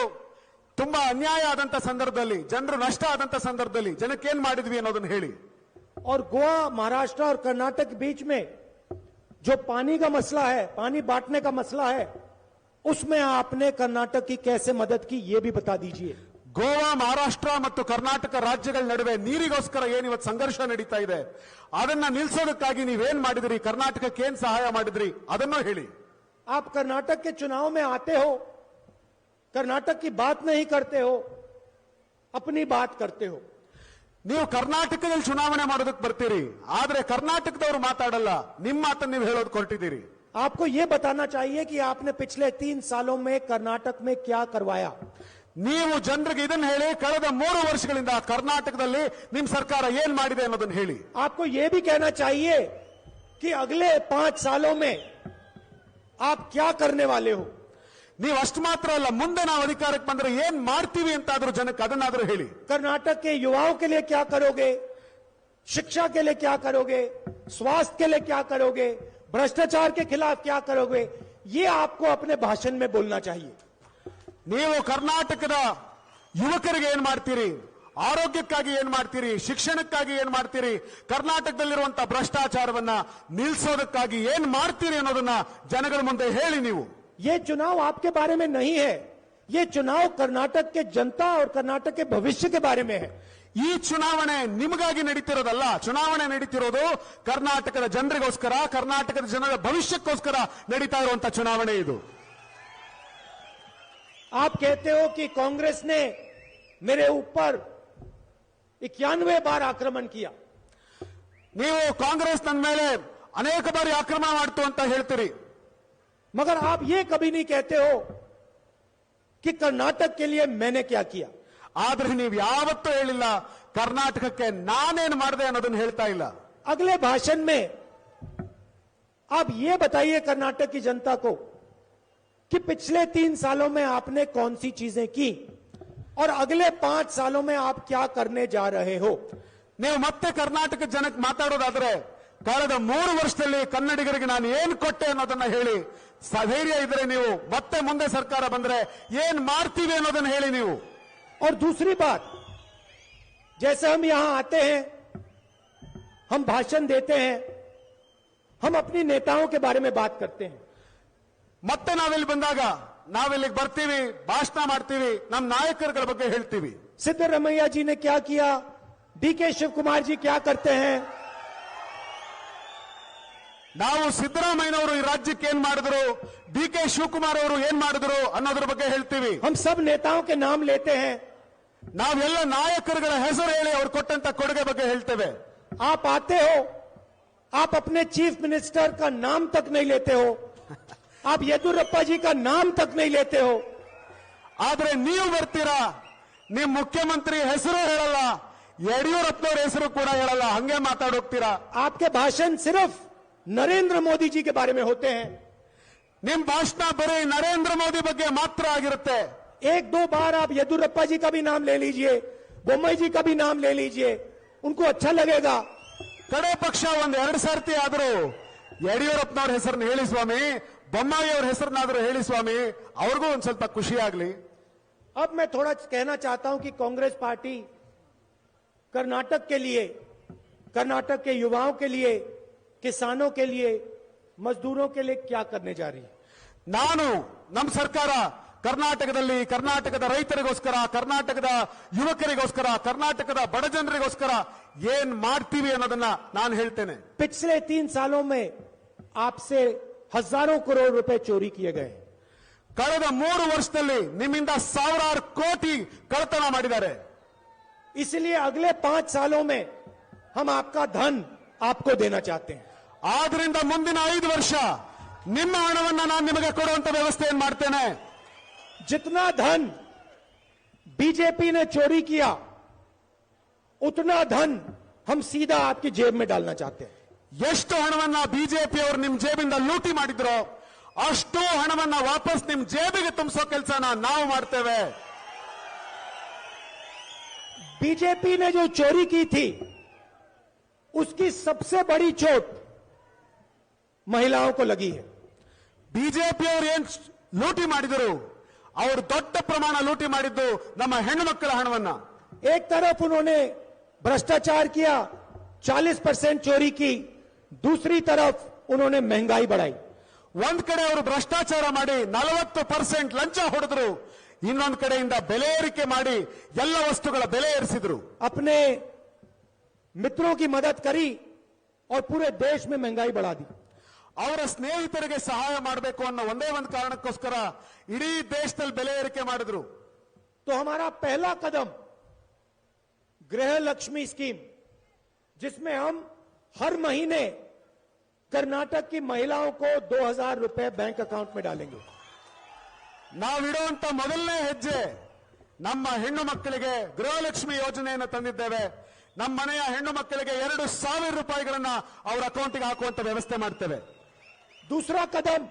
ತುಂಬಾ ಅನ್ಯಾಯ ಆದಂತ ಸಂದರ್ಭದಲ್ಲಿ, ಜನರು ನಷ್ಟ ಆದಂತ ಸಂದರ್ಭದಲ್ಲಿ ಜನಕ್ಕೆ ಏನ್ ಮಾಡಿದ್ವಿ ಅನ್ನೋದನ್ನು ಹೇಳಿ.
और गोवा, महाराष्ट्र और कर्नाटक के बीच में जो पानी का मसला है, पानी बांटने का मसला है, उसमें आपने कर्नाटक की कैसे मदद की ये भी बता दीजिए.
ಗೋವಾ, ಮಹಾರಾಷ್ಟ್ರ ಮತ್ತು ಕರ್ನಾಟಕ ರಾಜ್ಯಗಳ ನಡುವೆ ನೀರಿಗೋಸ್ಕರ ಏನ್ ಇವತ್ತು ಸಂಘರ್ಷ ನಡೀತಾ ಇದೆ, ಅದನ್ನ ನಿಲ್ಸೋದಕ್ಕಾಗಿ ನೀವೇನ್ ಮಾಡಿದ್ರಿ, ಕರ್ನಾಟಕಕ್ಕೆ ಏನ್ ಸಹಾಯ ಮಾಡಿದ್ರಿ ಅದನ್ನು ಹೇಳಿ.
आप कर्नाटक के चुनाव में आते हो, कर्नाटक की बात नहीं करते हो, अपनी बात करते हो.
ನೀವು ಕರ್ನಾಟಕದಲ್ಲಿ ಚುನಾವಣೆ ಮಾಡೋದಕ್ಕೆ ಬರ್ತೀರಿ, ಆದ್ರೆ ಕರ್ನಾಟಕದವರು ಮಾತಾಡಲ್ಲ, ನಿಮ್ಮ ಮಾತನ್ನು ನೀವು ಹೇಳೋದು ಹೊರಟಿದ್ದೀರಿ.
आपको यह बताना चाहिए कि आपने पिछले 3 सालों में कर्नाटक में क्या करवाया.
ನೀವು ಜನರಿಗೆ ಇದನ್ನ ಹೇಳಿ, ಕಳೆದ 3 ವರ್ಷಗಳಿಂದ ಕರ್ನಾಟಕದಲ್ಲಿ ನಿಮ್ಮ ಸರ್ಕಾರ ಏನ್ ಮಾಡಿದೆ ಅನ್ನೋದನ್ನ ಹೇಳಿ.
आपको यह भी कहना चाहिए कि अगले 5 सालों में आप क्या करने वाले हो.
ನೀವು ಅಷ್ಟು ಮಾತ್ರ ಅಲ್ಲ, ಮುಂದೆ ನಾವು ಅಧಿಕಾರಕ್ಕೆ ಬಂದ್ರೆ ಏನ್ ಮಾಡ್ತೀವಿ ಅಂತಾದ್ರೂ ಜನಕ್ಕೆ ಅದನ್ನಾದ್ರೂ ಹೇಳಿ.
कर्नाटक के युवाओं के लिए क्या करोगे, शिक्षा के लिए क्या करोगे, स्वास्थ्य के लिए क्या करोगे, भ्रष्टाचार के खिलाफ क्या करोगे, ये आपको अपने भाषण में बोलना चाहिए.
ನೀವು ಕರ್ನಾಟಕದ ಯುವಕರಿಗೆ ಏನ್ ಮಾಡ್ತೀರಿ, ಆರೋಗ್ಯಕ್ಕಾಗಿ ಏನ್ ಮಾಡ್ತೀರಿ, ಶಿಕ್ಷಣಕ್ಕಾಗಿ ಏನ್ ಮಾಡ್ತೀರಿ, ಕರ್ನಾಟಕದಲ್ಲಿರುವಂತಹ ಭ್ರಷ್ಟಾಚಾರವನ್ನ ನಿಲ್ಲಿಸೋದಕ್ಕಾಗಿ ಏನ್ ಮಾಡ್ತೀರಿ ಅನ್ನೋದನ್ನ ಜನಗಳ ಮುಂದೆ ಹೇಳಿ. ನೀವು
ये चुनाव आपके बारे में नहीं है, ये चुनाव कर्नाटक के जनता और कर्नाटक के भविष्य के बारे में है.
ಈ ಚುನಾವಣೆ ನಿಮಗಾಗಿ ನಡೀತಿರೋದಲ್ಲ, ಚುನಾವಣೆ ನಡೀತಿರೋದು ಕರ್ನಾಟಕದ ಜನರಿಗೋಸ್ಕರ, ಕರ್ನಾಟಕದ ಜನರ ಭವಿಷ್ಯಕ್ಕೋಸ್ಕರ ನಡೀತಾ ಇರುವಂತಹ ಚುನಾವಣೆ ಇದು.
आप कहते हो कि कांग्रेस ने मेरे ऊपर 91 बार आक्रमण किया.
ನೀವು ಕಾಂಗ್ರೆಸ್ ನನ್ನ ಮೇಲೆ ಅನೇಕ ಬಾರಿ ಆಕ್ರಮಣ ಮಾಡ್ತು ಅಂತ ಹೇಳ್ತೀರಿ,
मगर आप ये कभी नहीं कहते हो कि कर्नाटक के लिए मैंने क्या किया.
ಆದ್ರೆ ನೀವು ಯಾವತ್ತೂ ಹೇಳಿಲ್ಲ ಕರ್ನಾಟಕಕ್ಕೆ ನಾನೇನು ಮಾಡಿದೆ ಅನ್ನೋದನ್ನ ಹೇಳ್ತಾ ಇಲ್ಲ.
अगले भाषण में आप ये बताइए कर्नाटक की जनता को कि पिछले 3 सालों में आपने कौन सी चीजें की और अगले 5 सालों में आप क्या करने जा रहे हो.
ನೀವು ಮತ್ತೆ ಕರ್ನಾಟಕ ಜನಕ್ಕೆ ಮಾತಾಡೋದಾದ್ರೆ ಕಳೆದ 3 ವರ್ಷದಲ್ಲಿ ಕನ್ನಡಿಗರಿಗೆ ನಾನು ಏನ್ ಕೊಟ್ಟೆ ಅನ್ನೋದನ್ನ ಹೇಳಿ. ಧೈರ್ಯ ಇದ್ರೆ ನೀವು ಮತ್ತೆ ಮುಂದೆ ಸರ್ಕಾರ ಬಂದ್ರೆ ಏನ್ ಮಾಡ್ತೀವಿ ಅನ್ನೋದನ್ನ ಹೇಳಿ ನೀವು.
और दूसरी बात, जैसे हम यहां आते हैं, हम भाषण देते हैं, हम अपनी नेताओं के बारे में बात करते हैं.
ಮತ್ತೆ ನಾವಿಲ್ಲಿ ಬಂದಾಗ ನಾವಿಲ್ಲಿಗೆ ಬರ್ತೀವಿ, ಭಾಷಣ ಮಾಡ್ತೀವಿ, ನಮ್ಮ ನಾಯಕರುಗಳ ಬಗ್ಗೆ ಹೇಳ್ತೀವಿ.
सिद्धरमैया जी ने क्या किया, डीके शिव कुमार जी क्या करते हैं.
ನಾವು ಸಿದ್ದರಾಮಯ್ಯನವರು ಈ ರಾಜ್ಯಕ್ಕೆ ಏನ್ ಮಾಡಿದ್ರು, ಡಿ ಕೆ ಶಿವಕುಮಾರ್ ಅವರು ಏನ್ ಮಾಡಿದ್ರು ಅನ್ನೋದ್ರ ಬಗ್ಗೆ ಹೇಳ್ತೀವಿ.
हम सब नेताओं के नाम लेते हैं.
ನಾವೆಲ್ಲ ನಾಯಕರುಗಳ ಹೆಸರು ಹೇಳಿ ಅವ್ರು ಕೊಟ್ಟಂತ ಕೊಡುಗೆ ಬಗ್ಗೆ ಹೇಳ್ತೇವೆ.
आप आते हो, आप अपने चीफ मिनिस्टर का नाम तक नहीं लेते हो, आप येदुरप्पा जी का नाम तक नहीं लेते हो.
ಆದ್ರೆ ನೀವು ಬರ್ತೀರಾ, ನಿಮ್ ಮುಖ್ಯಮಂತ್ರಿ ಹೆಸರು ಹೇಳಲ್ಲ, ಯಡಿಯೂರಪ್ಪನವ್ರ ಹೆಸರು ಕೂಡ ಹೇಳಲ್ಲ, ಹಂಗೆ ಮಾತಾಡೋಗ್ತೀರಾ.
आपके भाषण सिर्फ नरेंद्र मोदी जी के बारे में होते हैं.
ನಿಮ್ ಭಾಷಣ ಬರೀ ನರೇಂದ್ರ ಮೋದಿ ಬಗ್ಗೆ ಮಾತ್ರ ಆಗಿರುತ್ತೆ.
1-2 बार आप येदुरप्पा जी का भी नाम ले लीजिए, बोम्मई जी का भी नाम ले लीजिए, उनको अच्छा लगेगा.
ಕಡೆ ಪಕ್ಷ 1-2 ಸರ್ತಿ ಆದರೂ ಯಡಿಯೂರಪ್ಪನವ್ರ ಹೆಸರನ್ನು ಹೇಳಿ ಸ್ವಾಮಿ, ಬೊಮ್ಮಾಯಿ ಅವರ ಹೆಸರನ್ನಾದರೂ ಹೇಳಿ ಸ್ವಾಮಿ, ಅವ್ರಿಗೂ ಒಂದ್ ಸ್ವಲ್ಪ ಖುಷಿ ಆಗ್ಲಿ.
अब मैं थोड़ा कहना चाहता हूं कि कांग्रेस पार्टी कर्नाटक के लिए, कर्नाटक के युवाओं के लिए, किसानों के लिए, मजदूरों के लिए क्या करने जा रही है.
ನಾನು ನಮ್ಮ ಸರ್ಕಾರ ಕರ್ನಾಟಕದಲ್ಲಿ ಕರ್ನಾಟಕದ ರೈತರಿಗೋಸ್ಕರ, ಕರ್ನಾಟಕದ ಯುವಕರಿಗೋಸ್ಕರ, ಕರ್ನಾಟಕದ ಬಡ ಜನರಿಗೋಸ್ಕರ ಏನ್ ಮಾಡ್ತೀವಿ ಅನ್ನೋದನ್ನ ನಾನು ಹೇಳ್ತೇನೆ.
पिछले 3 सालों में आपसे हजारों करोड़ रुपए चोरी किए गए.
ಕಳೆದ 3 ವರ್ಷದಲ್ಲಿ ನಿಮ್ಮಿಂದ ಸಾವಿರಾರು ಕೋಟಿ ಕಳ್ಳತನ ಮಾಡಿದ್ದಾರೆ.
इसलिए अगले 5 सालों में हम आपका धन आपको देना चाहते हैं.
ಆದ್ರಿಂದ ಮುಂದಿನ 5 ವರ್ಷ ನಿಮ್ಮ ಹಣವನ್ನ ನಾನು ನಿಮಗೆ ಕೊಡುವಂತ ವ್ಯವಸ್ಥೆಯನ್ನು ಮಾಡ್ತೇನೆ.
जितना धन बीजेपी ने चोरी किया, उतना धन हम सीधा आपकी जेब में डालना चाहते हैं.
ಎಷ್ಟು ಹಣವನ್ನ ಬಿಜೆಪಿ ಅವರು ನಿಮ್ ಜೇಬಿಂದ ಲೂಟಿ ಮಾಡಿದ್ರೋ ಅಷ್ಟು ಹಣವನ್ನ ವಾಪಸ್ ನಿಮ್ ಜೇಬಿಗೆ ತುಂಬಿಸೋ ಕೆಲಸನ ನಾವು ಮಾಡ್ತೇವೆ.
बीजेपी ने जो चोरी की थी, उसकी सबसे बड़ी चोट महिलाओं को लगी है.
ಬಿಜೆಪಿ ಅವರು ಏನ್ ಲೂಟಿ ಮಾಡಿದರು, ಅವರು ದೊಡ್ಡ ಪ್ರಮಾಣ ಲೂಟಿ ಮಾಡಿದ್ದು ನಮ್ಮ ಹೆಣ್ಣು ಮಕ್ಕಳ ಹಣವನ್ನ.
एक तरफ उन्होंने भ्रष्टाचार किया, 40% चोरी की, दूसरी तरफ उन्होंने महंगाई बढ़ाई.
ಒಂದ್ ಕಡೆ ಅವರು ಭ್ರಷ್ಟಾಚಾರ ಮಾಡಿ 40% ಲಂಚ ಹೊಡೆದ್ರು, ಇನ್ನೊಂದ್ ಕಡೆಯಿಂದ ಬೆಲೆ ಏರಿಕೆ ಮಾಡಿ ಎಲ್ಲ ವಸ್ತುಗಳ ಬೆಲೆ ಏರಿಸಿದ್ರು.
अपने मित्रों की मदद करी और पूरे देश में महंगाई बढ़ा दी.
ಅವರ ಸ್ನೇಹಿತರಿಗೆ ಸಹಾಯ ಮಾಡಬೇಕು ಅನ್ನೋ ಒಂದೇ ಒಂದು ಕಾರಣಕ್ಕೋಸ್ಕರ ಇಡೀ ದೇಶದಲ್ಲಿ ಬೆಲೆ ಏರಿಕೆ ಮಾಡಿದ್ರು.
तो हमारा पहला कदम गृह लक्ष्मी स्कीम, जिसमें हम हर महीने कर्नाटक की महिलाओं को 2000 रुपए बैंक अकाउंट में डालेंगे.
ನಾವಿಡುವಂತ ಮೊದಲನೇ ಹೆಜ್ಜೆ ನಮ್ಮ ಹೆಣ್ಣು ಮಕ್ಕಳಿಗೆ ಗೃಹಲಕ್ಷ್ಮಿ ಯೋಜನೆಯನ್ನು ತಂದಿದ್ದೇವೆ. ನಮ್ಮ ಮನೆಯ ಹೆಣ್ಣು ಮಕ್ಕಳಿಗೆ 2000 ರೂಪಾಯಿಗಳನ್ನ ಅವರ ಅಕೌಂಟ್ಗೆ ಹಾಕುವಂತ ವ್ಯವಸ್ಥೆ ಮಾಡ್ತೇವೆ.
दूसरा कदम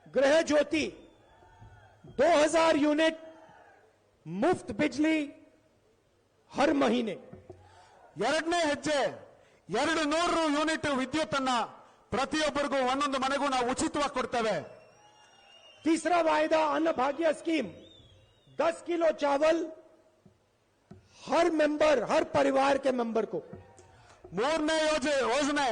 गृह ज्योति, 2000 यूनिट मुफ्त बिजली हर महीने.
ಎರಡನೇ ಹೆಜ್ಜೆ 200 ಯೂನಿಟ್ ವಿದ್ಯುತ್ ಅನ್ನ ಪ್ರತಿಯೊಬ್ಬರಿಗೂ ಒಂದೊಂದು ಮನೆಗೂ ನಾವು ಉಚಿತವಾಗಿ ಕೊಡ್ತೇವೆ.
तीसरा वायदा अन्न भाग्य स्कीम, 10 किलो चावल हर मेंबर, हर परिवार के मेंबर को.
ಮೂರನೇ ಯೋಜನೆ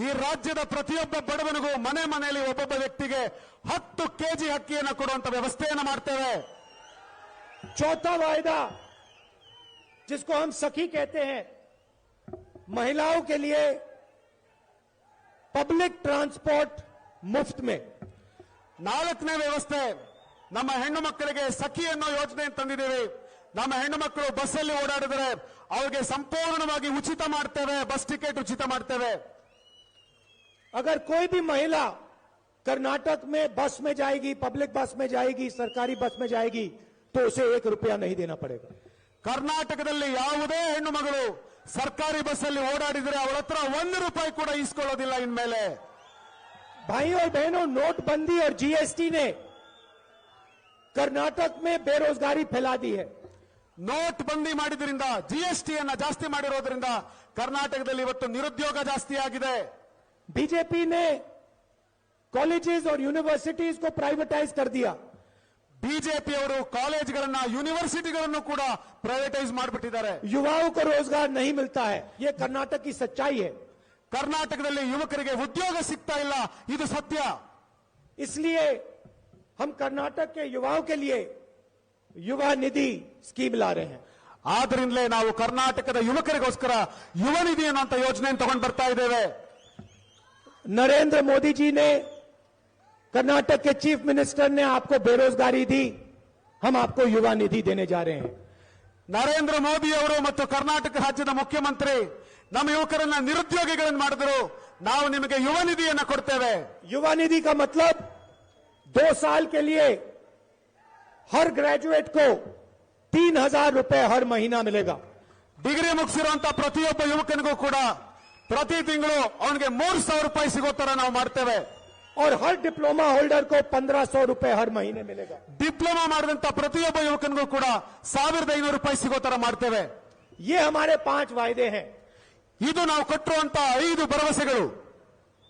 ಈ ರಾಜ್ಯದ ಪ್ರತಿಯೊಬ್ಬ ಬಡವನಿಗೂ ಮನೆ ಮನೆಯಲ್ಲಿ ಒಬ್ಬೊಬ್ಬ ವ್ಯಕ್ತಿಗೆ 10 ಕೆಜಿ ಅಕ್ಕಿಯನ್ನು ಕೊಡುವಂತ ವ್ಯವಸ್ಥೆಯನ್ನು ಮಾಡ್ತೇವೆ.
चौथा वायदा, जिसको हम सखी कहते हैं, महिलाओं के लिए पब्लिक ट्रांसपोर्ट मुफ्त में.
ನಾಲ್ಕನೇ ವ್ಯವಸ್ಥೆ, ನಮ್ಮ ಹೆಣ್ಣು ಮಕ್ಕಳಿಗೆ ಸಖಿ ಅನ್ನೋ ಯೋಜನೆ ತಂದಿದ್ದೀವಿ. ನಮ್ಮ ಹೆಣ್ಣು ಮಕ್ಕಳು ಬಸ್ಸಲ್ಲಿ ಓಡಾಡಿದರೆ ಅವರಿಗೆ ಸಂಪೂರ್ಣವಾಗಿ ಉಚಿತ ಮಾಡ್ತೇವೆ, ಬಸ್ ಟಿಕೆಟ್ ಉಚಿತ ಮಾಡ್ತೇವೆ.
अगर कोई भी महिला कर्नाटक में बस में जाएगी, पब्लिक बस में जाएगी, सरकारी बस में जाएगी, तो उसे 1 रुपया नहीं देना पड़ेगा.
ಕರ್ನಾಟಕದಲ್ಲಿ ಯಾವುದೇ ಹೆಣ್ಣು ಮಗಳು ಸರ್ಕಾರಿ ಬಸ್ಸಲ್ಲಿ ಓಡಾಡಿದರೆ ಅವಳ ಹತ್ರ 1 ರೂಪಾಯಿ ಕೂಡ ಇಸ್ಕೊಳ್ಳೋದಿಲ್ಲ ಇನ್ಮೇಲೆ.
भाइयों और बहनों, नोटबंदी और जीएसटी ने कर्नाटक में बेरोजगारी फैला दी है.
ನೋಟ್ ಬಂದಿ ಮಾಡಿದ್ರಿಂದ, ಜಿಎಸ್ಟಿಯನ್ನ ಜಾಸ್ತಿ ಮಾಡಿರೋದ್ರಿಂದ ಕರ್ನಾಟಕದಲ್ಲಿ ಇವತ್ತು ನಿರುದ್ಯೋಗ ಜಾಸ್ತಿ ಆಗಿದೆ.
बीजेपी ने कॉलेजेस और यूनिवर्सिटीज को प्राइवेटाइज कर दिया.
ಬಿಜೆಪಿ ಅವರು ಕಾಲೇಜ್ಗಳನ್ನ, ಯೂನಿವರ್ಸಿಟಿಗಳನ್ನು ಕೂಡ ಪ್ರೈವೇಟೈಸ್ ಮಾಡಿಬಿಟ್ಟಿದ್ದಾರೆ.
युवाओं को रोजगार नहीं मिलता है, ये कर्नाटक की सच्चाई है.
ಕರ್ನಾಟಕದಲ್ಲಿ ಯುವಕರಿಗೆ ಉದ್ಯೋಗ ಸಿಗ್ತಾ ಇಲ್ಲ, ಇದು ಸತ್ಯ.
इसलिए हम कर्नाटक के युवाओं के लिए युवा निधि स्कीम ला रहे हैं.
ಆದ್ರಿಂದಲೇ ನಾವು ಕರ್ನಾಟಕದ ಯುವಕರಿಗೋಸ್ಕರ ಯುವ ನಿಧಿ ಅನ್ನುವಂತ ಯೋಜನೆಯನ್ನು ತಗೊಂಡು ಬರ್ತಾ ಇದ್ದೇವೆ.
नरेंद्र मोदी जी ने, कर्नाटक के चीफ मिनिस्टर ने आपको बेरोजगारी दी, हम आपको युवा निधि देने जा रहे हैं.
ನರೇಂದ್ರ ಮೋದಿ ಅವರು ಮತ್ತು ಕರ್ನಾಟಕ ರಾಜ್ಯದ ಮುಖ್ಯಮಂತ್ರಿ ನಮ್ಮ ಯುವಕರನ್ನ ನಿರುದ್ಯೋಗಿಗಳನ್ನು ಮಾಡಿದ್ರು, ನಾವು ನಿಮಗೆ ಯುವ ನಿಧಿಯನ್ನು ಕೊಡ್ತೇವೆ.
युवा निधि का मतलब 2 साल के लिए हर ग्रेजुएट को 3000 रुपए हर महीना मिलेगा.
ಡಿಗ್ರಿ ಮುಗಿಸಿರುವಂತ ಪ್ರತಿಯೊಬ್ಬ ಯುವಕನಿಗೂ ಕೂಡ ಪ್ರತಿ ತಿಂಗಳು ಅವನಿಗೆ 3000 ರೂಪಾಯಿ ಸಿಗೋ ತರ ನಾವು ಮಾಡ್ತೇವೆ.
और हर डिप्लोमा होल्डर को 1500 रुपए हर महीने मिलेगा.
ಡಿಪ್ಲೊಮಾ ಮಾಡಿದಂತ ಪ್ರತಿಯೊಬ್ಬ ಯುವಕನಿಗೂ ಕೂಡ 1500 ರೂಪಾಯಿ ಸಿಗೋ ತರ ಮಾಡ್ತೇವೆ.
ये हमारे 5 वायदे हैं.
ಇದು ನಾವು ಕೊಟ್ಟಿರುವಂತ 5 ಭರವಸೆಗಳು.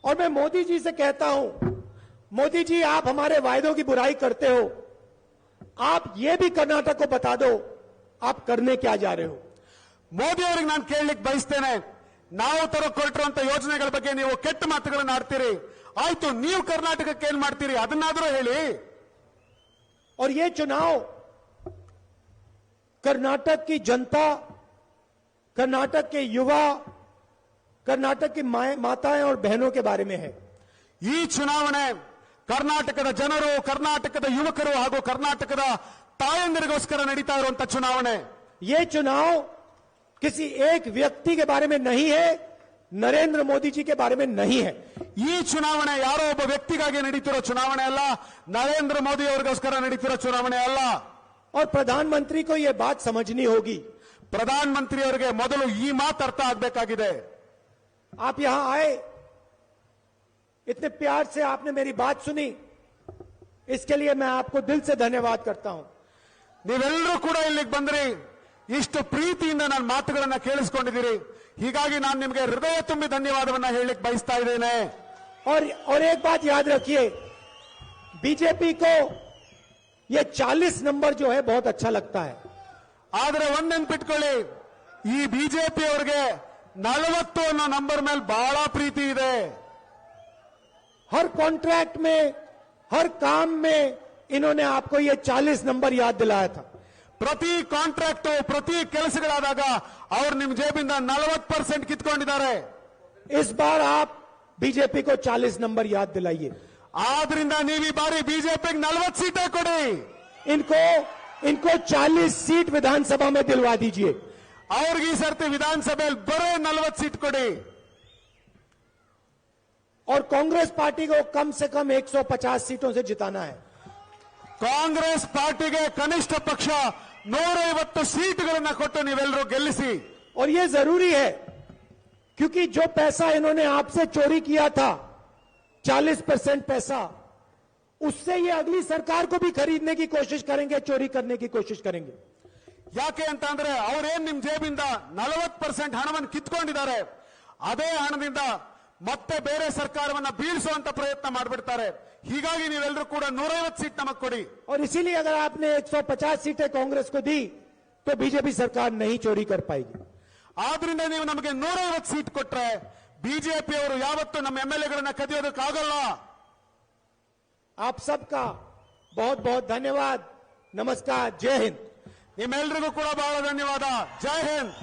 और मैं मोदी जी से कहता हूं मोदी जी आप हमारे वायदों की बुराई करते हो, आप ये भी कर्नाटक को बता दो आप करने क्या जा रहे हो।
ಮೋದಿ ಅವರಿಗೆ ನಾನು ಕೇಳಲಿಕ್ಕೆ ಬಯಸ್ತೇನೆ, ನಾವು ಹೊರಟಿರುವಂತ ಯೋಜನೆಗಳ ಬಗ್ಗೆ ನೀವು ಕೆಟ್ಟ ಮಾತುಗಳನ್ನು ಆಡ್ತೀರಿ, ಆಯ್ತು ನೀವು ಕರ್ನಾಟಕಕ್ಕೆ ಏನ್ ಮಾಡ್ತೀರಿ ಅದನ್ನಾದ್ರೂ ಹೇಳಿ।
और ये चुनाव कर्नाटक की जनता, कर्नाटक के युवा, कर्नाटक की माताएं और बहनों के बारे में है।
ಈ ಚುನಾವಣೆ ಕರ್ನಾಟಕದ ಜನರು, ಕರ್ನಾಟಕದ ಯುವಕರು ಹಾಗೂ ಕರ್ನಾಟಕದ ತಾಯಂದಿರಿಗೋಸ್ಕರ ನಡೀತಾ ಇರುವಂತ ಚುನಾವಣೆ।
ये चुनाव किसी एक व्यक्ति के बारे में नहीं है, नरेंद्र मोदी जी के बारे में नहीं है।
ಈ ಚುನಾವಣೆ ಯಾರೋ ಒಬ್ಬ ವ್ಯಕ್ತಿಗಾಗಿ ನಡೀತಿರೋ ಚುನಾವಣೆ ಅಲ್ಲ, ನರೇಂದ್ರ ಮೋದಿ ಅವರಿಗೋಸ್ಕರ ನಡೀತಿರೋ ಚುನಾವಣೆ ಅಲ್ಲ।
और प्रधानमंत्री को यह बात समझनी होगी।
ಪ್ರಧಾನಮಂತ್ರಿ ಅವರಿಗೆ ಮೊದಲು ಈ ಮಾತು ಅರ್ಥ ಆಗಬೇಕಾಗಿದೆ।
आप यहां आए, इतने प्यार से आपने मेरी बात सुनी, इसके लिए मैं आपको दिल से धन्यवाद करता हूं।
ನೀವೆಲ್ಲರೂ ಕೂಡ ಇಲ್ಲಿಗೆ ಬಂದ್ರಿ, ಇಷ್ಟು ಪ್ರೀತಿಯಿಂದ ನನ್ನ ಮಾತುಗಳನ್ನ ಕೇಳಿಸ್ಕೊಂಡಿದ್ದೀರಿ, ಹೀಗಾಗಿ ನಾನು ನಿಮಗೆ ಹೃದಯ ತುಂಬಿ ಧನ್ಯವಾದವನ್ನ ಹೇಳಲಿಕ್ಕೆ ಬಯಸ್ತಾ ಇದ್ದೇನೆ।
और एक बात याद रखिए, बीजेपी को ये 40 नंबर जो है बहुत अच्छा लगता है।
ಆದ್ರೆ ಒಂದ್ ನೆನ್ಪಿಟ್ಕೊಳ್ಳಿ, ಈ ಬಿಜೆಪಿ ಅವರಿಗೆ 40 ಅನ್ನೋ ನಂಬರ್ ಮೇಲೆ ಬಹಳ ಪ್ರೀತಿ ಇದೆ।
हर कॉन्ट्रैक्ट में, हर काम में इन्होंने आपको ये 40 नंबर याद दिलाया था।
ಪ್ರತಿ ಕಾಂಟ್ರಾಕ್ಟ್, ಪ್ರತಿ ಕೆಲಸಗಳಾದಾಗ ಅವ್ರು ನಿಮ್ ಜೇಬಿಂದ 40% ಕಿತ್ಕೊಂಡಿದ್ದಾರೆ।
इस बार आप बीजेपी को 40 नंबर याद दिलाइए।
ಆದ್ರಿಂದ ನೀವು ಈ ಬಾರಿ ಬಿಜೆಪಿಗೆ 40 ಸೀಟೇ ಕೊಡಿ,
इनको 40 सीट विधानसभा में दिलवा दीजिए।
ಅವ್ರಿಗೆ ಈ ಸರ್ತಿ ವಿಧಾನಸಭೆಯಲ್ಲಿ ಬರೋ 40 ಸೀಟ್ ಕೊಡಿ।
और कांग्रेस पार्टी को कम से कम 150 सीटों से जिताना है।
ಕಾಂಗ್ರೆಸ್ ಪಾರ್ಟಿಗೆ ಕನಿಷ್ಠ ಪಕ್ಷ 150 ಸೀಟ್ಗಳನ್ನ ಕೊಟ್ಟು ನೀವೆಲ್ಲರೂ ಗೆಲ್ಲಿಸಿ।
और ये जरूरी है, क्योंकि जो पैसा इन्होंने आपसे चोरी किया था, 40% पैसा, उससे ये अगली सरकार को भी खरीदने की कोशिश करेंगे, चोरी करने की कोशिश करेंगे।
ಯಾಕೆ ಅಂತ ಅಂದ್ರೆ ಅವ್ರೇನ್ ನಿಮ್ ಜೇಬಿಂದ 40% ಹಣವನ್ನು ಕಿತ್ಕೊಂಡಿದ್ದಾರೆ, ಅದೇ ಹಣದಿಂದ ಮತ್ತೆ ಬೇರೆ ಸರ್ಕಾರವನ್ನ ಬೀಳಿಸುವಂತ ಪ್ರಯತ್ನ ಮಾಡ್ಬಿಡ್ತಾರೆ। ಹೀಗಾಗಿ ನೀವೆಲ್ಲರೂ ಕೂಡ 150 ಸೀಟ್ ನಮಗ್ ಕೊಡಿ।
और इसीलिए अगर आपने 150 सीटें कांग्रेस को दी तो बीजेपी सरकार नहीं चोरी कर पाएगी।
ಆದ್ರಿಂದ ನೀವು ನಮಗೆ 150 ಸೀಟ್ ಕೊಟ್ರೆ ಬಿಜೆಪಿ ಅವರು ಯಾವತ್ತೂ ನಮ್ಮ ಎಂಎಲ್ಎಗಳನ್ನ ಕದಿಯೋದಕ್ಕಾಗಲ್ಲ।
आप सबका बहुत बहुत धन्यवाद, नमस्कार, जय हिंद।
ನಿಮ್ಮೆಲ್ಲರಿಗೂ ಕೂಡ ಬಹಳ ಧನ್ಯವಾದ, ಜೈ ಹಿಂದ್।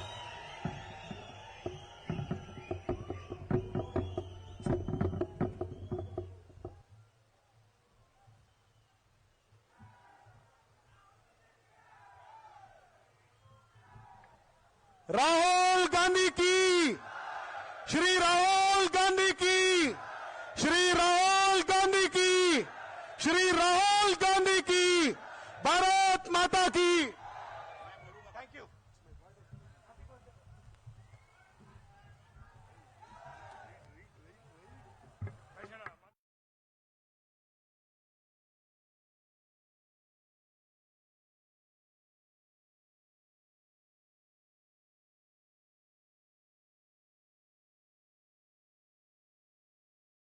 राहुल गांधी की, श्री राहुल गांधी की, श्री राहुल गांधी की, श्री राहुल गांधी की, भारत माता की।